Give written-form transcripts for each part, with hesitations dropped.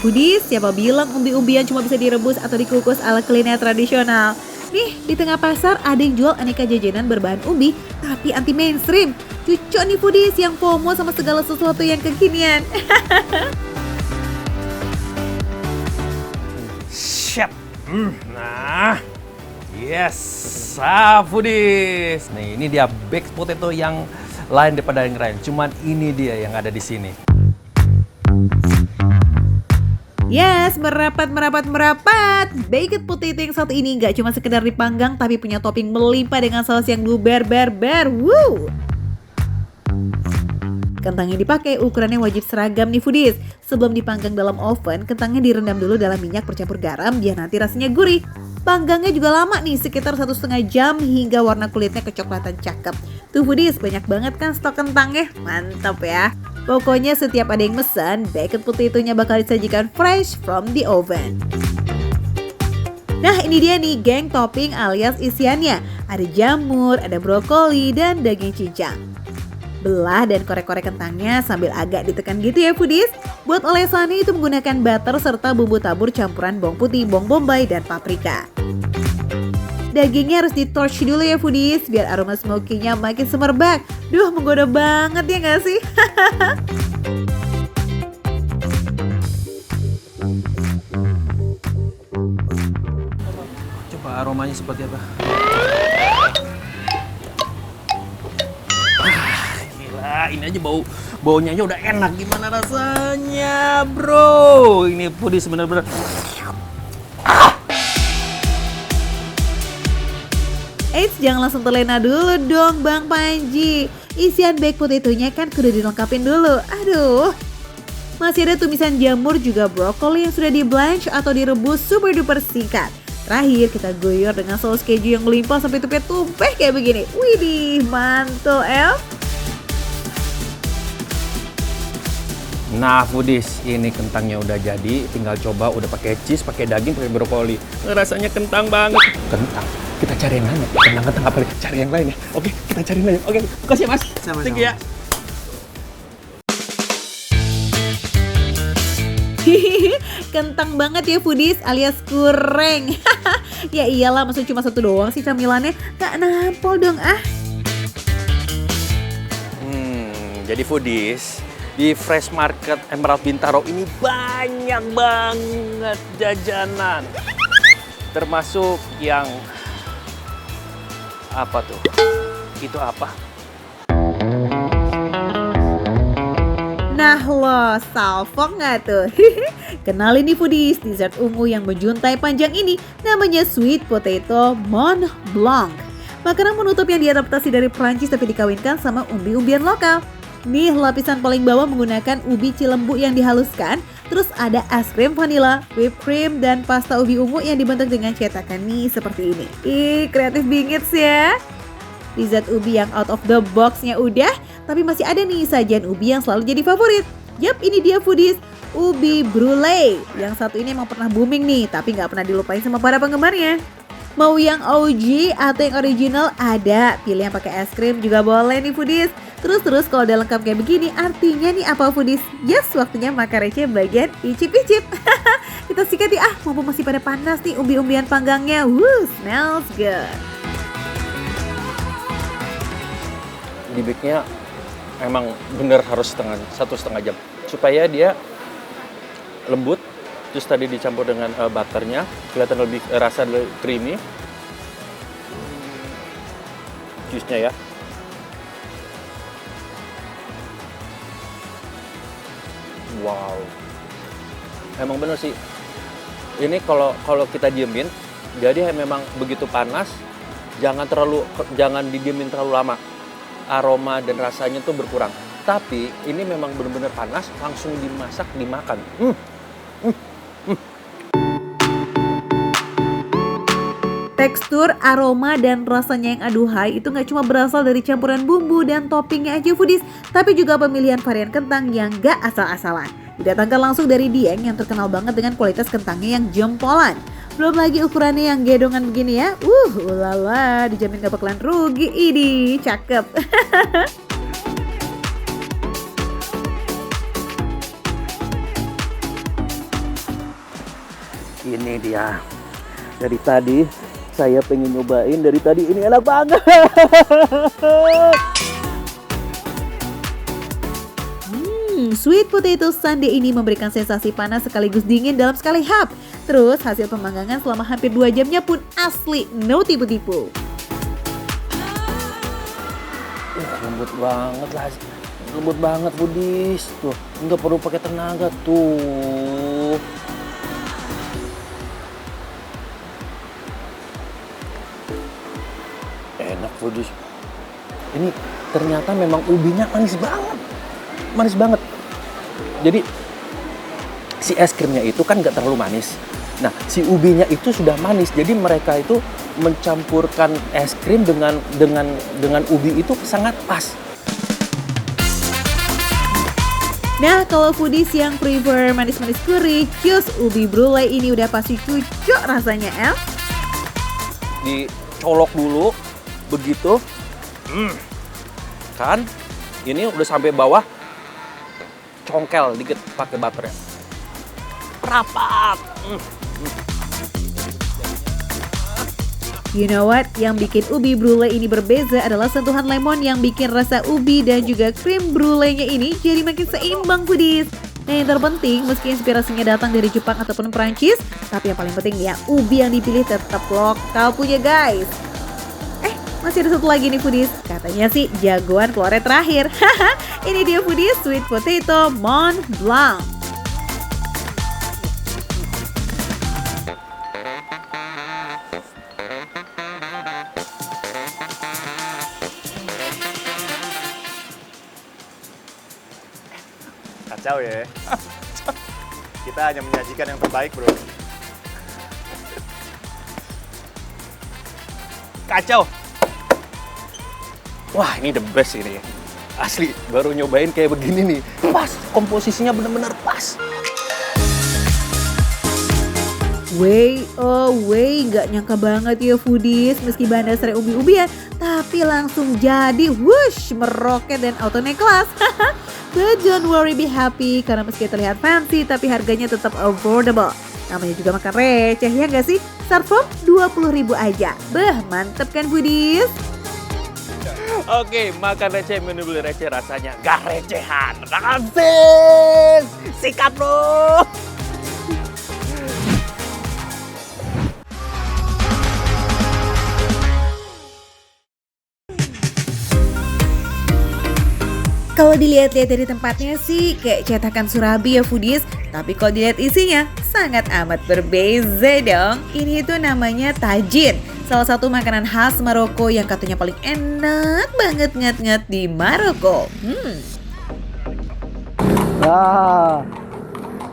Foodies, siapa bilang umbi-umbian cuma bisa direbus atau dikukus ala kuliner tradisional? Nih, di tengah pasar ada yang jual aneka jajanan berbahan umbi, tapi anti mainstream. Cucok nih Foodies yang FOMO sama segala sesuatu yang kekinian. Siap. Nah, yes, Foodies. Nih, ini dia baked potato yang lain daripada yang lain. Cuman ini dia yang ada di sini. Yes, merapat. Baked potato yang satu ini nggak cuma sekedar dipanggang, tapi punya topping melimpah dengan saus yang luber. Woo! Kentang yang dipakai ukurannya wajib seragam nih Foodies. Sebelum dipanggang dalam oven, kentangnya direndam dulu dalam minyak bercampur garam biar nanti rasanya gurih. Panggangnya juga lama nih, sekitar 1,5 jam hingga warna kulitnya kecoklatan cakep. Tuh Foodies, banyak banget kan stok kentangnya, mantap ya. Pokoknya setiap ada yang mesen, baked potato-nya bakal disajikan fresh from the oven. Nah ini dia nih geng topping alias isiannya. Ada jamur, ada brokoli, dan daging cincang. Belah dan korek-korek kentangnya sambil agak ditekan gitu ya Foodies. Buat olesannya itu menggunakan butter serta bumbu tabur campuran bawang putih, bawang bombay, dan paprika. Dagingnya harus di-torch dulu ya Foodies, biar aroma smoky-nya makin semerbak. Duh, menggoda banget ya nggak sih? Coba aromanya seperti apa? Gila, ini aja baunya aja udah enak. Gimana rasanya, bro? Ini Foodies bener-bener. Eits, jangan langsung terlena dulu dong Bang Panji. Isian baked potato-nya kan kudu dilengkapin dulu. Aduh. Masih ada tumisan jamur juga brokoli yang sudah di-blanch atau direbus super duper singkat. Terakhir kita guyur dengan saus keju yang melimpah sampai tumpah kayak begini. Widih, mantul El. Nah Foodies, ini kentangnya udah jadi. Tinggal coba, udah pakai cheese, pakai daging, pakai brokoli. Rasanya kentang banget. Kentang. Kita cari yang lain ya. Kentang apa nih? Cari yang lain ya. Oke, kita cari yang lain. Oke, makasih ya Mas. Sama-sama. Thank you ya. Kentang banget ya Foodies alias kureng. Ya iyalah, maksud cuma satu doang sih camilannya. Gak nampol dong ah. Jadi Foodies, di Fresh Market Emerald Bintaro ini banyak banget jajanan. Termasuk yang apa tuh? Itu apa? Nah lo, salfok nggak tuh? Kenalin nih Foodies, dessert ungu yang menjuntai panjang ini namanya sweet potato Mont Blanc. Makanan penutup yang diadaptasi dari Prancis tapi dikawinkan sama umbi-umbian lokal. Nih lapisan paling bawah menggunakan ubi cilembu yang dihaluskan. Terus ada es krim vanila, whipped cream, dan pasta ubi ungu yang dibentuk dengan cetakan mie seperti ini. Ih, kreatif bingits ya. Dessert ubi yang out of the box-nya udah, tapi masih ada nih sajian ubi yang selalu jadi favorit. Yap, ini dia Foodies, ubi brulee. Yang satu ini emang pernah booming nih, tapi nggak pernah dilupain sama para penggemarnya. Mau yang OG atau yang original ada, pilih yang pakai es krim juga boleh nih Foodies. Terus kalau udah lengkap kayak begini, artinya nih apa Foodies? Yes, waktunya makan receh bagian icip-icip. Kita sikat ya, mumpung masih pada panas nih umbi-umbian panggangnya. Woo, smells good. Di bake-nya emang bener harus 1,5 jam supaya dia lembut. Terus tadi dicampur dengan butternya, kelihatan lebih rasa lebih creamy. Cheese-nya ya. Wow. Emang bener sih. Ini kalau kita diemin, jadi memang begitu panas, jangan didiemin terlalu lama. Aroma dan rasanya tuh berkurang. Tapi ini memang benar-benar panas, langsung dimasak, dimakan. Tekstur, aroma, dan rasanya yang aduhai itu nggak cuma berasal dari campuran bumbu dan toppingnya aja Foodies, tapi juga pemilihan varian kentang yang nggak asal-asalan. Didatangkan langsung dari Dieng yang terkenal banget dengan kualitas kentangnya yang jempolan. Belum lagi ukurannya yang gedongan begini ya. Ulala, dijamin gak bakalan rugi. Ini cakep. Ini dia. Dari tadi saya pengen nyobain, dari tadi ini enak banget. Sweet potato sundae ini memberikan sensasi panas sekaligus dingin dalam sekali hap. Terus hasil pemanggangan selama hampir 2 jamnya pun asli, no tipu-tipu. Lembut banget lah. Lembut banget Foodies. Tuh, nggak perlu pakai tenaga tuh. Enak Foodies. Ini ternyata memang ubinya manis banget. Manis banget. Jadi si es krimnya itu kan nggak terlalu manis. Nah, si ubinya itu sudah manis. Jadi mereka itu mencampurkan es krim dengan ubi itu sangat pas. Nah, kalau foodies yang prefer manis-manis gurih, jus ubi brulee ini udah pasti cocok rasanya, El. Dicolok dulu, begitu. Kan, ini udah sampai bawah. Congkel dikit pakai butternya. Rapat. You know what? Yang bikin ubi brulee ini berbeza adalah sentuhan lemon yang bikin rasa ubi dan juga krim brulee-nya ini jadi makin seimbang foodies. Nah, yang terpenting meski inspirasinya datang dari Jepang ataupun Perancis, tapi yang paling penting ya, ubi yang dipilih tetap lokal punya guys. Masih ada satu lagi nih foodies, katanya sih jagoan keluarnya terakhir. Ini dia foodies sweet potato Mont Blanc. Kacau ya. Kita hanya menyajikan yang terbaik, bro. Kacau. Wah, ini the best ini. Asli, baru nyobain kayak begini nih. Pas, komposisinya bener-bener pas. Nggak nyangka banget ya foodies. Meski bahan dasarnya ubi-ubian, tapi langsung jadi whoosh, meroket dan auto naik kelas. But don't worry, be happy. Karena meski terlihat fancy, tapi harganya tetap affordable. Namanya juga makan receh, ya nggak sih? Start from 20.000 aja. Mantep kan foodies? Oke, makan receh, menu beli receh rasanya gak recehan. Rasis! Sikat bro! Kalau dilihat-lihat dari tempatnya sih kayak cetakan Surabi ya foodies, tapi kalau dilihat isinya sangat amat berbeza dong. Ini tuh namanya tajin, salah satu makanan khas Maroko yang katanya paling enak banget nget-nget di Maroko. Nah,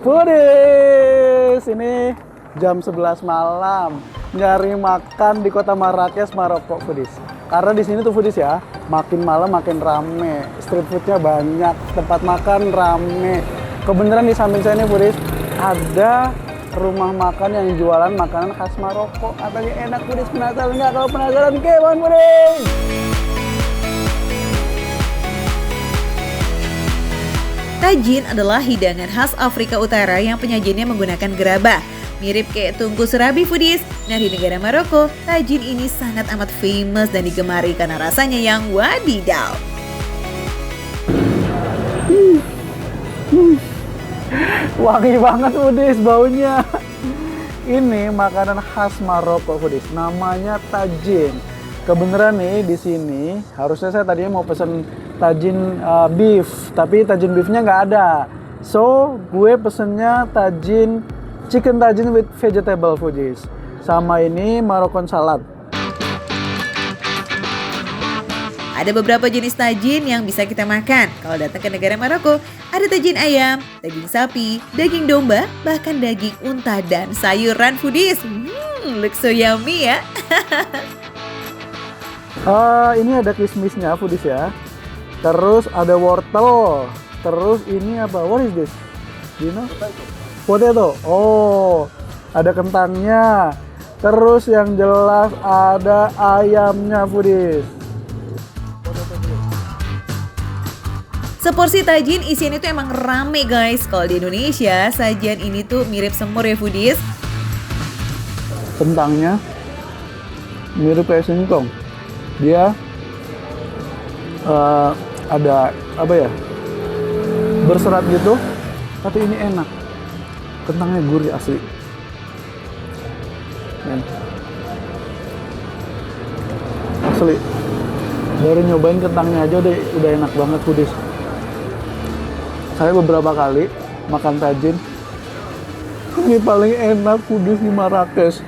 foodies, ini jam 11 malam nyari makan di kota Marrakesh, Maroko foodies. Karena di sini tuh foodies ya, makin malam makin rame, street foodnya banyak, tempat makan rame. Kebenaran di samping saya ini foodies, ada rumah makan yang jualan makanan khas Maroko. Katanya enak foodies, penasaran nggak? Kalau penasaran, come on foodies! Tajin adalah hidangan khas Afrika Utara yang penyajiannya menggunakan gerabah. Mirip kayak tungku surabi foodies. Nah, di negara Maroko, tajin ini sangat amat famous dan digemari karena rasanya yang wadidaw. Wangi banget foodies baunya. Ini makanan khas Maroko foodies, namanya tajin. Kebenaran nih di sini, harusnya saya tadinya mau pesen tajin beef, tapi tajin beefnya nggak ada. So, gue pesennya tajin chicken tajin with vegetable foodies. Sama ini Moroccan salad. Ada beberapa jenis tajin yang bisa kita makan. Kalau datang ke negara Maroko, ada tajin ayam, daging sapi, daging domba, bahkan daging unta dan sayuran foodies. Looks so yummy ya. Ini ada kismisnya foodies ya. Terus ada wortel. Terus ini apa? What is this? Do you know? Potato. Oh, ada kentangnya. Terus yang jelas ada ayamnya foodies. Seporsi tajin isiannya tuh emang rame guys. Kalau di Indonesia, sajian ini tuh mirip semur ya foodies. Kentangnya mirip kayak singkong. Dia ada apa ya, berserat gitu, tapi ini enak. Kentangnya gurih asli. Men. Asli. Baru nyobain kentangnya aja udah enak banget foodies. Saya beberapa kali makan tajin. Ini paling enak foodies di Marrakesh.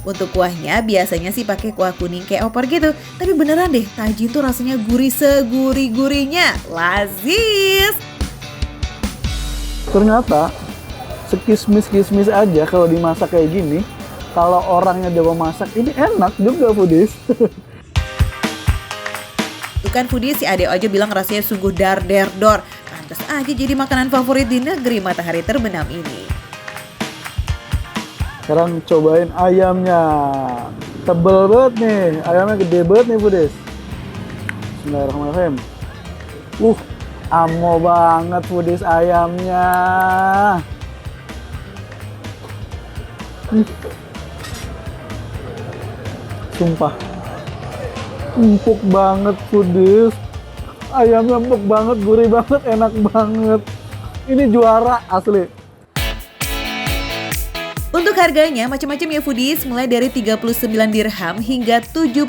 Untuk kuahnya biasanya sih pakai kuah kuning kayak opor gitu. Tapi beneran deh, tajin tuh rasanya gurih segurih-gurihnya. Lazis. Ternyata sekismis-kismis aja kalau dimasak kayak gini, kalau orangnya jago masak, ini enak juga foodies. Tuh kan foodies, si Ade aja bilang rasanya sungguh dar-der-dor. Pantes aja jadi makanan favorit di negeri matahari terbenam ini. Sekarang cobain ayamnya. Tebel banget nih, ayamnya gede banget nih foodies. Bismillahirrahmanirrahim. Amo banget foodies ayamnya. Sumpah empuk banget foodies. Ayamnya empuk banget, gurih banget, enak banget. Ini juara asli. Untuk harganya macam-macam ya foodies, mulai dari 39 dirham hingga 79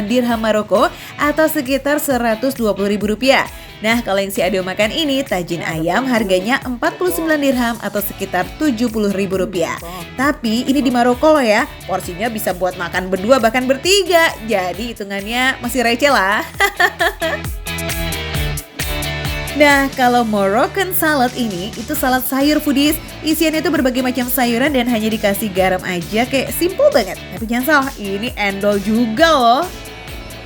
dirham Maroko atau sekitar Rp120.000. Nah, kalau yang si Ado makan ini, tajin ayam harganya 49 dirham atau sekitar Rp70.000. Tapi ini di Maroko loh ya, porsinya bisa buat makan berdua bahkan bertiga. Jadi hitungannya masih receh lah. Nah, kalau Moroccan salad ini, itu salad sayur foodies. Isiannya itu berbagai macam sayuran dan hanya dikasih garam aja, kayak simple banget. Tapi jangan salah, ini endol juga loh.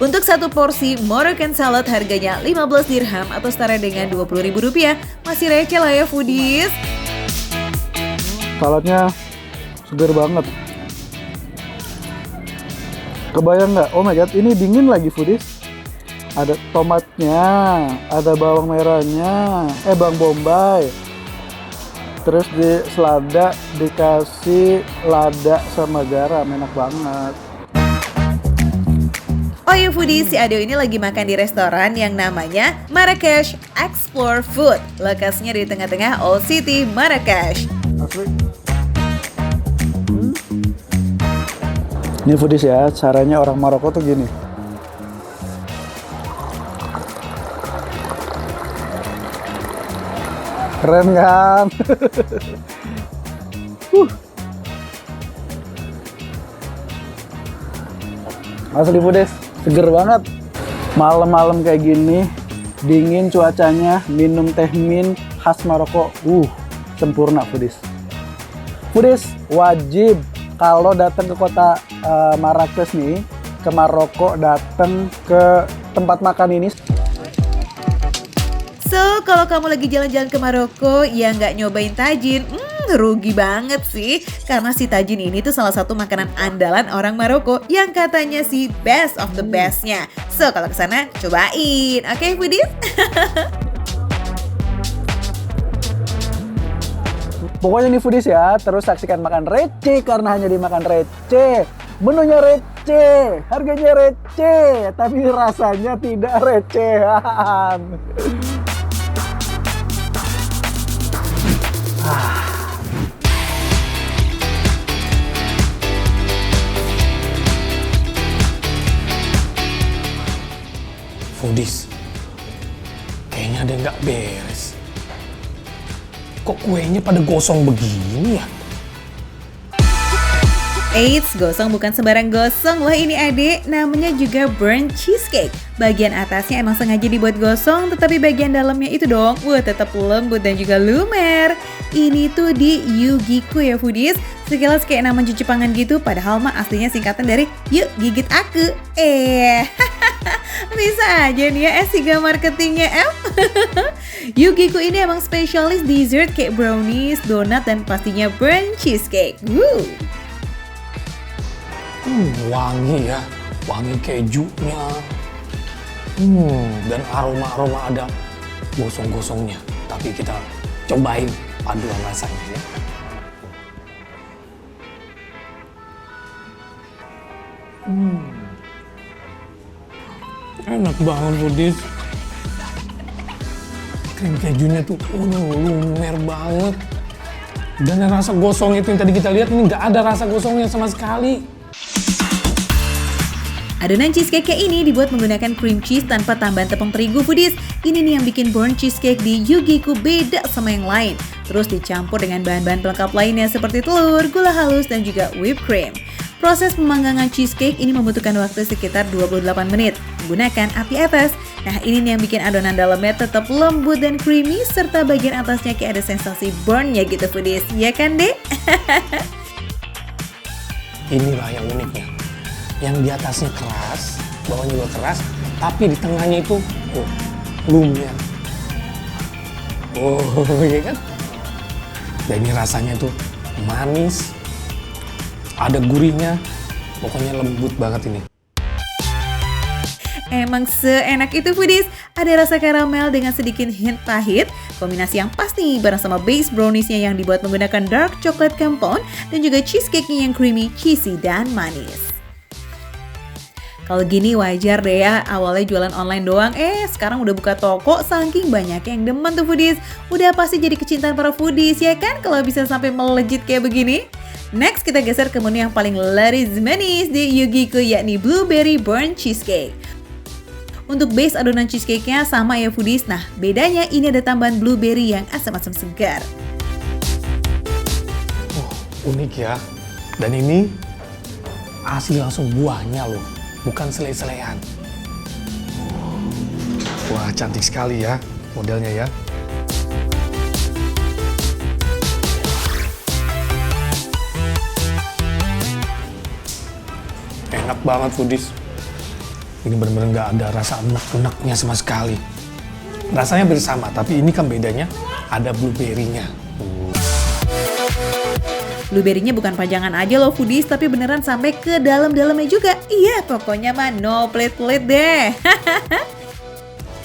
Untuk satu porsi Moroccan salad harganya 15 dirham atau setara dengan Rp20.000. Masih receh lah ya foodies. Saladnya segar banget. Kebayang nggak? Oh my god, ini dingin lagi foodies. Ada tomatnya, ada bawang merahnya, bawang bombay. Terus di selada dikasih lada sama garam, enak banget. Oh ya foodies, si Ado ini lagi makan di restoran yang namanya Marrakesh Explore Food. Lokasinya di tengah-tengah Old City Marrakesh. Asli. Ini foodies ya, caranya orang Maroko tuh gini. Keren kan? Asli foodies, seger banget. Malam-malam kayak gini, dingin cuacanya, minum teh min khas Maroko. Sempurna foodies. Foodies wajib kalau datang ke kota Marrakesh nih, ke Maroko, datang ke tempat makan ini. So, kalau kamu lagi jalan-jalan ke Maroko ya nggak nyobain tajin, rugi banget sih. Karena si tajin ini tuh salah satu makanan andalan orang Maroko yang katanya sih best of the bestnya. So, kalau kesana cobain, oke foodies? Pokoknya nih foodies ya, terus saksikan Makan Receh karena hanya di Makan Receh. Menunya receh, harganya receh, tapi rasanya tidak recehan. Foodies, kayaknya ada yang nggak beres. Kok kuenya pada gosong begini ya? Eits, gosong bukan sembarang gosong loh ini adek, namanya juga burnt cheesecake. Bagian atasnya emang sengaja dibuat gosong, tetapi bagian dalamnya itu dong, tetap lembut dan juga lumer. Ini tuh di Yugiku ya foodies, sekilas kayak nama Jepangan gitu, padahal mah aslinya singkatan dari yuk gigit aku. Bisa aja nih ya SIGA marketingnya Yugiku ini emang spesialis dessert kayak brownies, donat, dan pastinya burnt cheesecake. Wangi ya, wangi kejunya. Dan aroma-aroma ada gosong-gosongnya. Tapi kita cobain paduan rasanya ya. Enak banget foodies. Krim kejunya tuh lumer banget. Dan rasa gosong itu yang tadi kita lihat ini nggak ada rasa gosongnya sama sekali. Adonan cheesecake ini dibuat menggunakan cream cheese tanpa tambahan tepung terigu foodies. Ini nih yang bikin burnt cheesecake di Yugiku beda sama yang lain. Terus dicampur dengan bahan-bahan pelengkap lainnya seperti telur, gula halus, dan juga whipped cream. Proses pemanggangan cheesecake ini membutuhkan waktu sekitar 28 menit menggunakan api atas. Nah ini nih yang bikin adonan dalamnya tetap lembut dan creamy serta bagian atasnya kayak ada sensasi burn-nya gitu foodies. Ya kan dek? Inilah yang uniknya. Yang di atasnya keras, bawahnya juga keras, tapi di tengahnya itu lumer. Iya kan? Dan ini rasanya tuh manis, ada gurihnya, pokoknya lembut banget ini. Emang seenak itu foodies, ada rasa karamel dengan sedikit hint pahit, kombinasi yang pas nih bareng sama base browniesnya yang dibuat menggunakan dark chocolate compound dan juga cheesecake-nya yang creamy, cheesy, dan manis. Kalau gini wajar deh ya, awalnya jualan online doang, sekarang udah buka toko saking banyak yang demen tuh foodies. Udah pasti jadi kecintaan para foodies ya kan kalau bisa sampai melejit kayak begini. Next kita geser ke menu yang paling laris manis di Yugiku yakni Blueberry Burnt Cheesecake. Untuk base adonan cheesecake-nya sama ya foodies, nah bedanya ini ada tambahan blueberry yang asam-asam segar. Unik ya, dan ini asli langsung buahnya loh, bukan selai-selaian. Wah cantik sekali ya modelnya ya. Enak banget foodies. Ini benar-benar nggak ada rasa enak-enaknya sama sekali. Rasanya bersama, tapi ini kan bedanya ada blueberry-nya. Blueberry-nya bukan pajangan aja loh foodies, tapi beneran sampai ke dalam-dalamnya juga. Iya, pokoknya mah no pelit-pelit deh.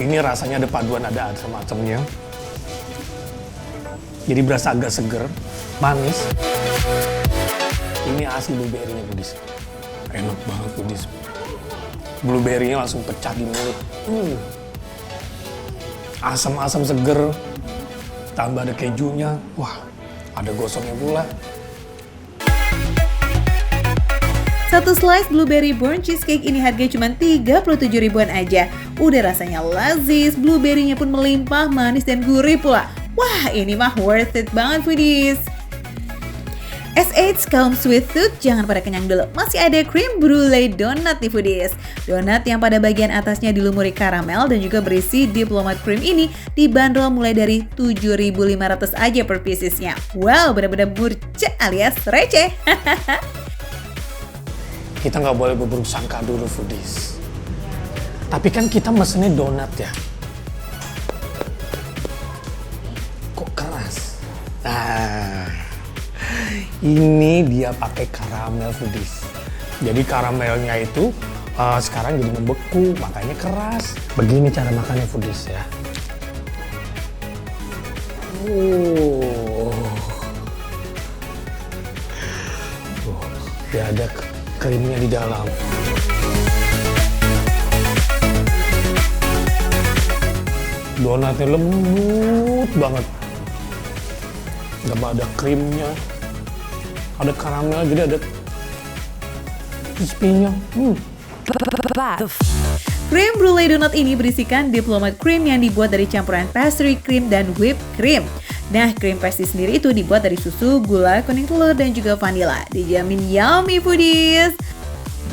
Ini rasanya ada paduan, ada asam-asamnya. Jadi berasa agak seger, manis. Ini asli blueberry-nya foodies. Enak banget foodies. Blueberry-nya langsung pecah di mulut. Asam-asam seger, tambah ada kejunya. Wah, ada gosongnya pula. Satu slice blueberry burnt cheesecake ini harganya cuma 37 ribuan aja. Udah rasanya lazis, blueberry-nya pun melimpah, manis dan gurih pula. Wah, ini mah worth it banget foodies. SH kaum sweet tooth jangan pada kenyang dulu, masih ada cream brulee donut nih foodies. Donat yang pada bagian atasnya dilumuri karamel dan juga berisi diplomat cream ini dibanderol mulai dari 7.500 aja per piecesnya. Wow, benar-benar murce alias receh. Kita nggak boleh berburuk sangka dulu foodies. Tapi kan kita mesennya donat ya. Kok keras? Ini dia pakai karamel foodies. Jadi karamelnya itu sekarang jadi membeku, makanya keras. Begini cara makannya foodies ya. Dia ada krimnya di dalam. Donatnya lembut banget. Nggak ada krimnya. Ada karamel, jadi ada crispy-nya. Cream brulee donut ini berisikan diplomat cream yang dibuat dari campuran pastry cream dan whipped cream. Nah, cream pastry sendiri itu dibuat dari susu, gula, kuning telur, dan juga vanila. Dijamin yummy foodies.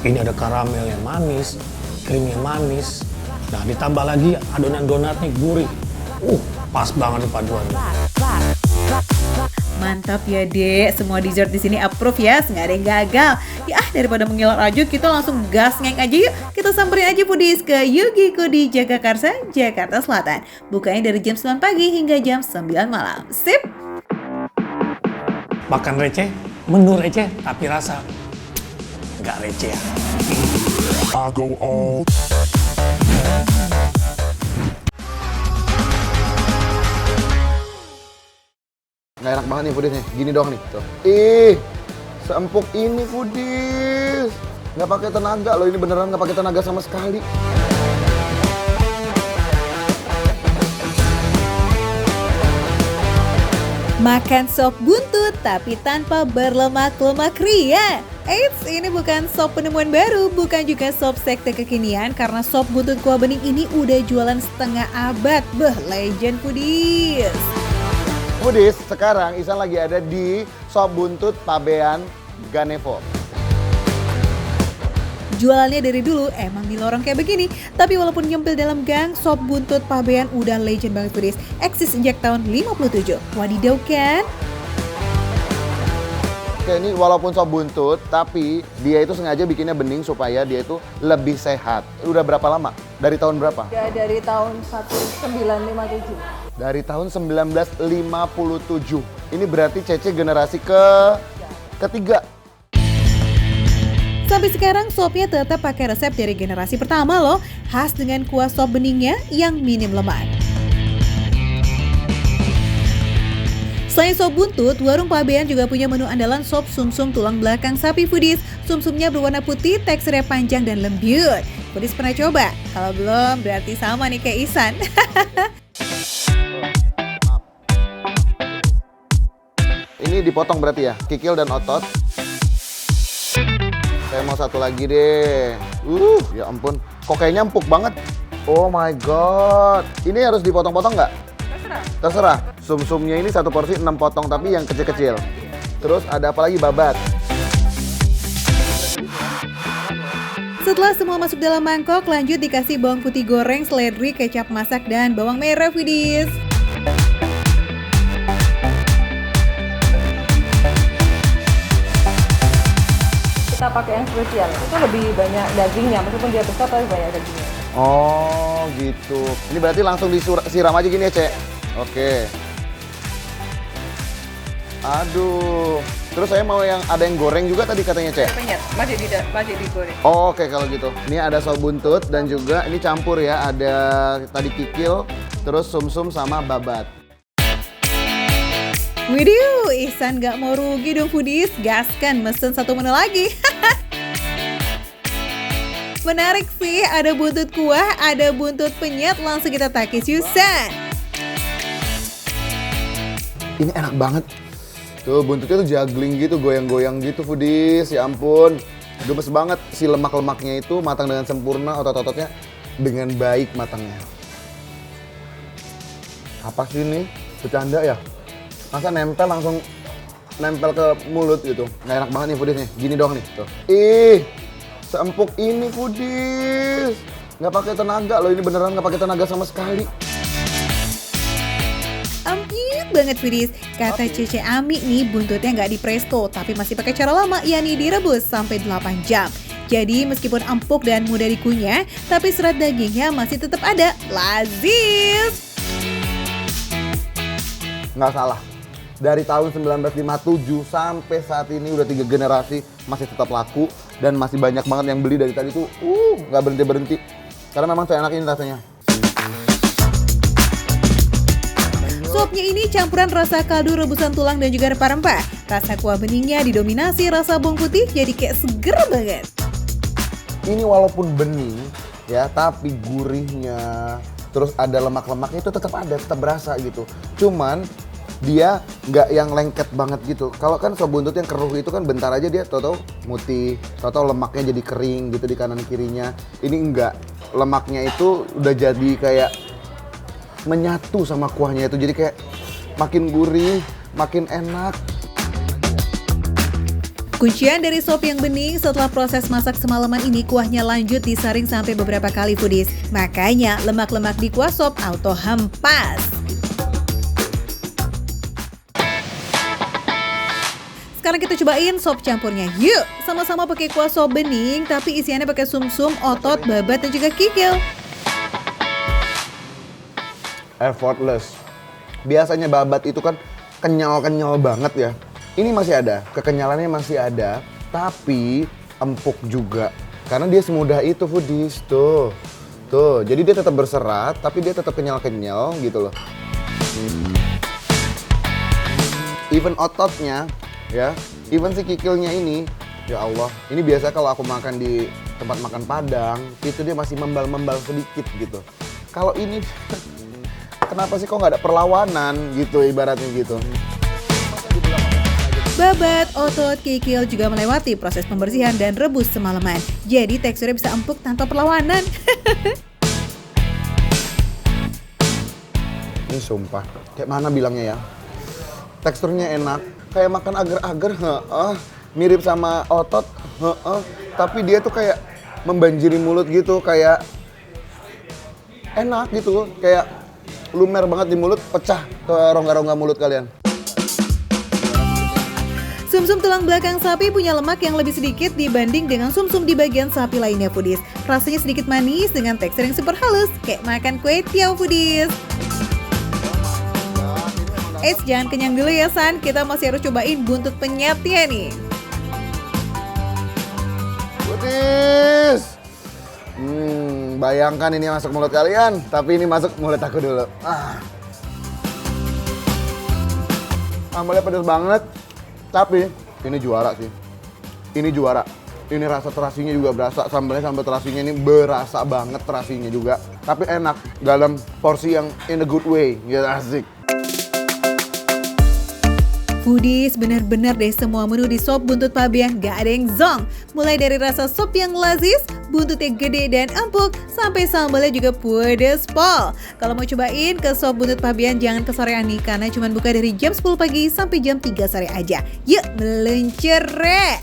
Ini ada karamel yang manis, krim yang manis. Nah, ditambah lagi adonan donatnya gurih. Pas banget paduannya. Mantap ya dek, semua dessert di sini approve ya, nggak ada yang gagal. Ya daripada mengiler aja, kita langsung gas ngeng aja yuk. Kita samperin aja foodies ke Yugiku di Jagakarsa, Jakarta Selatan. Bukanya dari jam 9 pagi hingga jam 9 malam. Sip! Makan receh, menu receh, tapi rasa nggak receh. I go all. Nggak enak banget nih foodies nih. Gini doang nih. Tuh. Seempuk ini foodies. Nggak pakai tenaga loh, ini beneran nggak pakai tenaga sama sekali. Makan sop buntut tapi tanpa berlemak-lemak ria. Eits, ini bukan sop penemuan baru, bukan juga sop sekte kekinian karena sop buntut kuah bening ini udah jualan setengah abad. Legend foodies. Foodies, sekarang Isan lagi ada di sop buntut Pabean Ganevo. Jualannya dari dulu emang di lorong kayak begini, tapi walaupun nyempil dalam gang, sop buntut Pabean udah legend banget foodies. Eksis sejak tahun 57. Wadidaw kan? Oke, ini walaupun sop buntut, tapi dia itu sengaja bikinnya bening supaya dia itu lebih sehat. Udah berapa lama? Dari tahun berapa? Ya, dari tahun 1957. Dari tahun 1957. Ini berarti Cece generasi ketiga. Sampai sekarang sopnya tetap pakai resep dari generasi pertama loh, khas dengan kuah sop beningnya yang minim lemak. Selain sop buntut, warung Pabean juga punya menu andalan sop sumsum tulang belakang sapi foodies. Sumsumnya berwarna putih, teksturnya panjang dan lembut. Foodies pernah coba? Kalau belum, berarti sama nih kayak Isan. Ini dipotong berarti ya, kikil dan otot. Saya mau satu lagi deh. Ya ampun, kok kayaknya empuk banget. Oh my god. Ini harus dipotong-potong nggak? Terserah. Sumsumnya ini satu porsi 6 potong, tapi yang kecil-kecil. Terus ada apa lagi? Babat. Setelah semua masuk dalam mangkok, lanjut dikasih bawang putih goreng, seledri, kecap masak, dan bawang merah foodies. Kita pakai yang spesial, itu lebih banyak dagingnya, meskipun dia besar tapi banyak dagingnya. Oh gitu. Ini berarti langsung disiram aja gini ya, Cek? Oke. Aduh. Terus saya mau yang ada yang goreng juga tadi katanya, Cek? Penyet, masih digoreng. Oh, oke kalau gitu. Ini ada sop buntut dan juga ini campur ya. Ada tadi kikil, terus sumsum sama babat. Widih, Ihsan gak mau rugi dong foodies, gaskan mesen satu menu lagi. Menarik sih, ada buntut kuah, ada buntut penyet, langsung kita takis Yusan. Ini enak banget. Tuh buntutnya tuh juggling gitu, goyang-goyang gitu foodies, ya ampun. Gemes banget, si lemak-lemaknya itu matang dengan sempurna, otot-ototnya dengan baik matangnya. Apa sih ini? Bercanda ya? Masa langsung nempel ke mulut gitu. Nggak enak banget nih foodies nih, gini doang nih. Tuh. Seempuk ini foodies. Nggak pakai tenaga loh, ini beneran nggak pakai tenaga sama sekali. Empuk banget foodies. Kata Cece Ami nih, buntutnya nggak di presto, tapi masih pakai cara lama, yakni direbus sampai 8 jam. Jadi meskipun empuk dan mudah dikunyah, tapi serat dagingnya masih tetap ada. Lazis! Nggak salah. Dari tahun 1957 sampai saat ini udah 3 generasi masih tetap laku dan masih banyak banget yang beli dari tadi tuh nggak berhenti karena memang seenak ini rasanya. Sopnya ini campuran rasa kaldu rebusan tulang dan juga rempah-rempah. Rasa kuah beningnya didominasi rasa bawang putih jadi kayak seger banget. Ini walaupun bening ya, tapi gurihnya terus ada lemak-lemaknya itu tetap ada, tetap berasa gitu. Cuman dia nggak yang lengket banget gitu. Kalau kan sop buntut yang keruh itu kan bentar aja dia tau-tau mutih, tau-tau lemaknya jadi kering gitu di kanan kirinya. Ini enggak, lemaknya itu udah jadi kayak menyatu sama kuahnya itu, jadi kayak makin gurih, makin enak. Kuncian dari sop yang bening setelah proses masak semalaman ini, kuahnya lanjut disaring sampai beberapa kali foodies. Makanya lemak-lemak di kuah sop auto hempas. Sekarang kita cobain sop campurnya. Yuk, sama-sama pakai kuah sop bening, tapi isiannya pakai sumsum, otot, babat, dan juga kikil. Effortless. Biasanya babat itu kan kenyal-kenyal banget ya. Ini masih ada, kekenyalannya masih ada, tapi empuk juga. Karena dia semudah itu foodies, tuh. Tuh, jadi dia tetap berserat, tapi dia tetap kenyal-kenyal gitu loh. Even ototnya, ya, even si kikilnya ini Ya Allah, ini biasa kalau aku makan di tempat makan Padang, itu dia masih membal-membal sedikit gitu. Kalau ini, kenapa sih kok nggak ada perlawanan gitu ibaratnya gitu. Babat, otot, kikil juga melewati proses pembersihan dan rebus semalaman. Jadi teksturnya bisa empuk tanpa perlawanan. Ini sumpah, kayak mana bilangnya ya? Teksturnya enak, kayak makan agar-agar, mirip sama otot, tapi dia tuh kayak membanjiri mulut gitu, kayak enak gitu, kayak lumer banget di mulut, pecah ke rongga-rongga mulut kalian. Sumsum tulang belakang sapi punya lemak yang lebih sedikit dibanding dengan sumsum di bagian sapi lainnya, foodies. Rasanya sedikit manis dengan tekstur yang super halus, kayak makan kue tiaw, foodies. Jangan kenyang dulu ya San, kita masih harus cobain buntut penyetnya nih. Foodies! Bayangkan ini masuk mulut kalian, tapi ini masuk mulut aku dulu. Sambalnya pedas banget. Tapi ini juara sih. Ini juara. Ini rasa terasinya juga berasa. Sambalnya sambal terasinya ini berasa banget terasinya juga. Tapi enak dalam porsi yang in a good way. Ya asik. Foodies, benar-benar deh semua menu di sop buntut pabean gak ada yang zong. Mulai dari rasa sop yang lazis, buntutnya gede dan empuk, sampai sambalnya juga pedes pol. Kalau mau cobain ke sop buntut pabean jangan kesorean nih, karena cuma buka dari jam 10 pagi sampai jam 3 sore aja. Yuk meluncur re!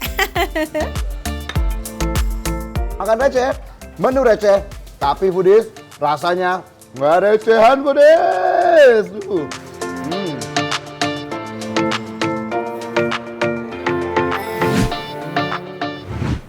Makan receh, menu receh. Tapi foodies, rasanya nggak recehan foodies.